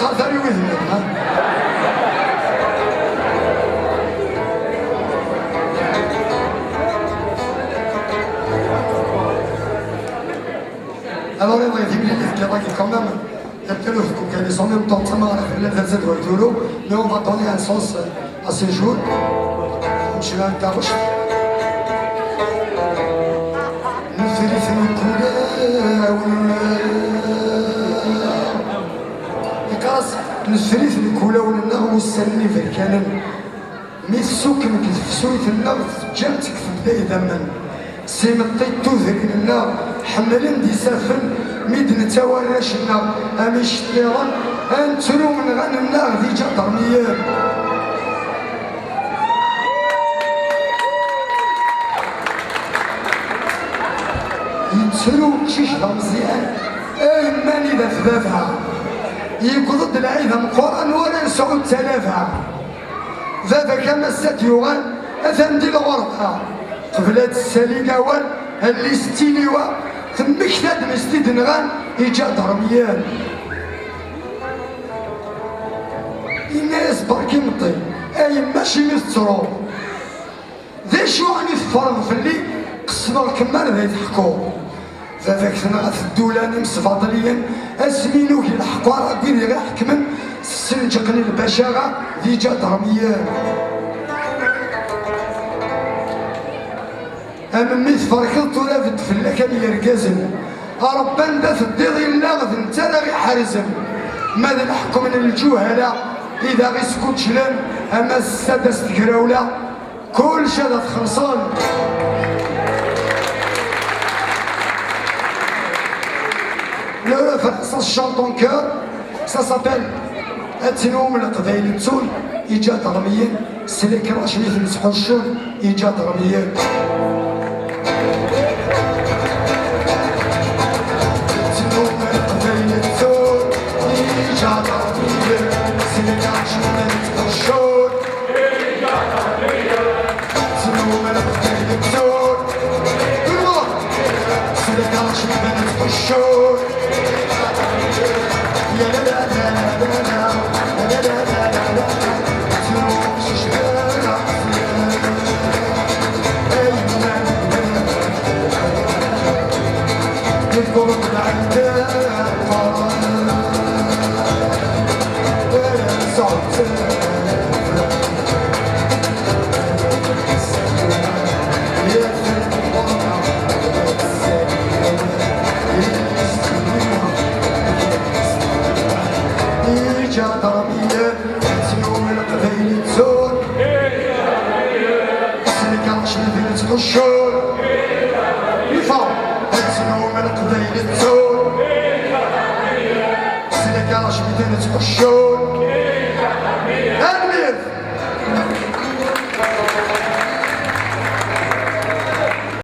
قادر يوزن Alors là, il y a quand même, il y a peut-être qu'ils sont en même temps très mal à la fête de l'euro, mais on va donner un sens à ces jours. Je suis là, Karosh. Nous faisons une couleur. نشريت الكولا والنغ والسلني في الكلام مي السوق كسويت النغ جاتك في بداية دمان سي مطيت توذري النغ حملا دي سافن ميدن توالاش النغ امي شتيران انترو من غن النغ دي جا درميان يتسرو شيش مزيان اي ماني ذا ثبابها يقضد العيد القرآن ولا نسعود تلافها ذاك كما ستيوغان أثن دي الغرفة قبلات الساليقة وان اللي ستينيوا ثمك ثاد مستيد نغان إيجا درميان الناس بركي مطي أي ماشي مسترو ذا شو عني الفرض في اللي قصبر كمان ذا يتحكو ذاك ثناء الدولان مصفاضليا اسمينو كي الحقوار كين غير حكمن سنجقني البشاغه ذي جا درميان اما ميت فركضت ولا في الدفله كان يركزن ربان ذا الديض الا غد انت لا غي حارزن ماذا نحكم من الجهلاء اذا غي سكوت شلان اما الساده استكراولا كل شيء هذا خلصان Ça chante en cœur, ça s'appelle Atinoum la Qadaïl Tsoul, Ija Darmiyen, c'est les Karachmith le Sponchon, Ija Darmiyen. Atinoum la Qadaïl Tsoul, Ija Darmiyen, c'est les Karachmith le Sponchon, Ija Darmiyen. Atinoum la Qadaïl Tsoul, tout le monde, c'est les Karachmith le Sponchon. الشور يفهم هتسنو من قبيل التور سلك عرش بدنة الشور